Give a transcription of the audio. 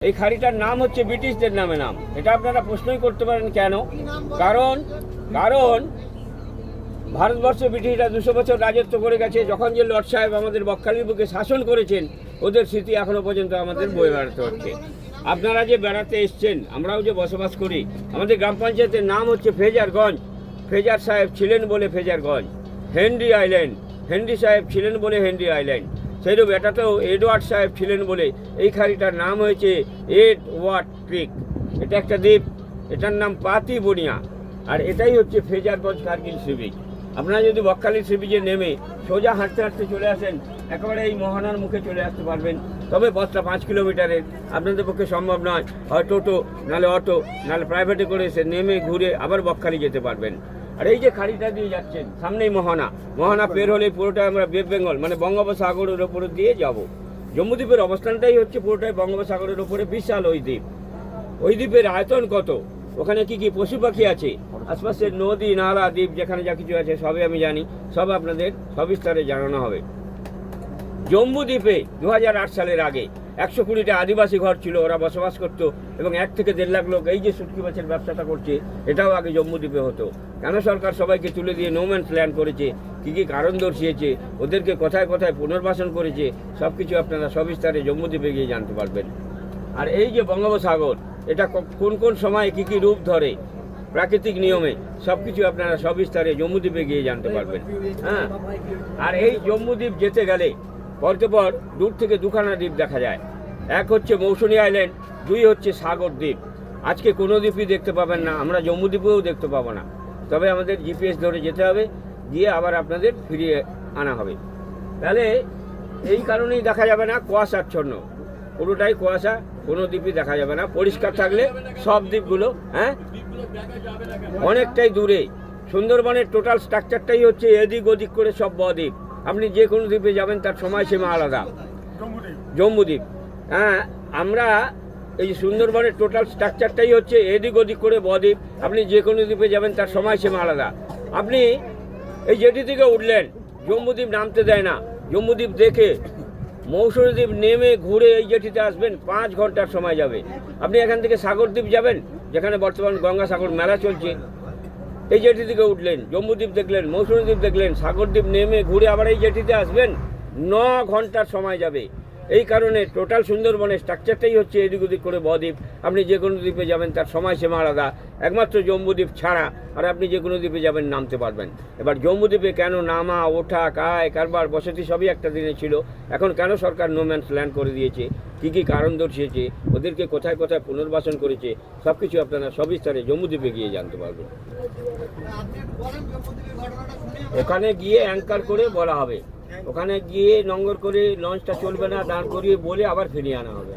এই খাড়িটার নাম হচ্ছে ব্রিটিশদের নামে নাম। এটা আপনারা প্রশ্নই করতে পারেন কেন? কারণ কারণ ভারতবর্ষে ব্রিটিশরা 200 বছর রাজত্ব করে গেছে। যখন যে লর্ড সাহেব আমাদের বকখালির বুকে শাসন করেছেন, ওদের স্মৃতি এখনো পর্যন্ত আমাদের বয়ে বেড়াতে হচ্ছে। আপনারা যে বেড়াতে এসছেন, আমরাও যে বসবাস করি, আমাদের গ্রাম পঞ্চায়েতের নাম হচ্ছে ফ্রেজারগঞ্জ। ফ্রেজার সাহেব ছিলেন বলে ফ্রেজারগঞ্জ। হেনরি আইল্যান্ড, হেনরি সাহেব ছিলেন বলে হেনরি আইল্যান্ড। সেইরূপ এটাতেও এডওয়ার্ড সাহেব ছিলেন বলে এই খাড়িটার নাম হয়েছে এডওয়ার্ড ক্রিক। এটা একটা দ্বীপ, এটার নাম পাতি বনিয়া। আর এটাই হচ্ছে ফ্রেজারগঞ্জ কার্গিল সি বিচ। আপনারা যদি বকখালি সি বিচে নেমে সোজা হাঁটতে হাঁটতে চলে আসেন, একেবারে এই মোহনার মুখে চলে আসতে পারবেন। তবে পথটা 5 কিলোমিটারের, আপনাদের পক্ষে সম্ভব নয়। হয় টোটো, নাহলে অটো, নাহলে প্রাইভেটে করে এসে নেমে ঘুরে আবার বকখালি যেতে পারবেন। আর এই যে খাড়িটা দিয়ে যাচ্ছেন, সামনেই মোহনা। মোহনা পের হলে পুরোটাই আমরা বে বেঙ্গল মানে বঙ্গোপসাগরের ওপরে দিয়ে যাব। জম্মুদ্বীপের অবস্থানটাই হচ্ছে পুরোটাই বঙ্গোপসাগরের ওপরে বিশাল ওই দ্বীপ। ওই দ্বীপের আয়তন কত, ওখানে কি কি পশু পাখি আছে, আশপাশের নদী নালা দ্বীপ যেখানে যা কিছু আছে সবই আমি জানি, সব আপনাদের সবিস্তারে জানানো হবে। জম্বুদ্বীপে 2008 সালের আগে 120টা আদিবাসী ঘর ছিল, ওরা বসবাস করতো এবং 1 থেকে 1.5 লাখ লোক এই যে শুটকি মাছের ব্যবসাটা করছে, এটাও আগে জম্বুদ্বীপে হতো। কেন সরকার সবাইকে তুলে দিয়ে নোম্যান্স ল্যান্ড করেছে, কী কী কারণ দর্শিয়েছে, ওদেরকে কোথায় কোথায় পুনর্বাসন করেছে, সব কিছু আপনারা সবিস্তারে জম্বুদ্বীপে গিয়ে জানতে পারবেন। আর এই যে বঙ্গোপসাগর, এটা কোন কোন সময় কী কী রূপ ধরে প্রাকৃতিক নিয়মে, সব কিছু আপনারা সবিস্তারে জম্বুদ্বীপে গিয়ে জানতে পারবেন। হ্যাঁ, আর এই জম্বুদ্বীপ যেতে গেলে পরপর দূর থেকে দুখানা দ্বীপ দেখা যায়। এক হচ্ছে মৌসুনী আইল্যান্ড, 2 হচ্ছে সাগর দ্বীপ। আজকে কোনো দ্বীপই দেখতে পাবেন না, আমরা জম্বুদ্বীপেও দেখতে পাবো না। তবে আমাদের জিপিএস ধরে যেতে হবে, গিয়ে আবার আপনাদের ফিরিয়ে আনা হবে। তাহলে এই কারণেই দেখা যাবে না, কুয়াশাচ্ছন্ন, পুরোটাই কুয়াশা, কোনো দ্বীপই দেখা যাবে না। পরিষ্কার থাকলে সব দ্বীপগুলো অনেকটাই দূরে। সুন্দরবনের টোটাল স্ট্রাকচারটাই হচ্ছে এদিক ওদিক করে সব বদ্বীপ। আপনি যে কোনো দ্বীপে যাবেন তার সময়সীমা আলাদা। জম্বুদ্বীপ, আমরা এই সুন্দরবনের টোটাল স্ট্রাকচারটাই হচ্ছে এদিক ওদিক করে বদ্বীপ। আপনি যে কোনো দ্বীপে যাবেন তার সময়সীমা আলাদা। আপনি এই জেটি থেকে উঠলেন, জম্বুদ্বীপ নামতে দেয় না। জম্বুদ্বীপ দেখে মৌসুমী দ্বীপ নেমে ঘুরে এই জেটিতে আসবেন, 5 ঘন্টার সময় যাবে। আপনি এখান থেকে সাগরদ্বীপ যাবেন, যেখানে বর্তমান গঙ্গাসাগর মেলা চলছে। এই জেটি থেকে উঠলেন, জম্বুদ্বীপ দেখলেন, মৌসুমী দ্বীপ দেখলেন, সাগরদ্বীপ নেমে ঘুরে আবার এই জেটিতে আসবেন, 9 ঘন্টার সময় যাবে। এই কারণে টোটাল সুন্দরবনের স্ট্রাকচারটাই হচ্ছে এদিক ওদিক করে বদ্বীপ। আপনি যে কোনো দ্বীপে যাবেন তার সময়সীমা আলাদা, একমাত্র জম্বুদ্বীপ ছাড়া। আর আপনি যে কোনো দ্বীপে যাবেন নামতে পারবেন। এবার জম্বুদ্বীপে কেন নামা, ওঠা, কায় কারবার, বসতি সবই একটা দিনে ছিল, এখন কেন সরকার নোম্যান্স ল্যান্ড করে দিয়েছে, কী কী কারণ দর্শিয়েছে, ওদেরকে কোথায় কোথায় পুনর্বাসন করেছে, সব কিছু আপনারা সবিস্তারে জম্বুদ্বীপে গিয়ে জানতে পারবেন। ওখানে গিয়ে অ্যাঙ্কার করে বলা হবে, ওখানে গিয়ে নঙ্গর করে লঞ্চটা চলবে না, দাঁড় করিয়ে বলে আবার ফিরিয়ে আনা হবে।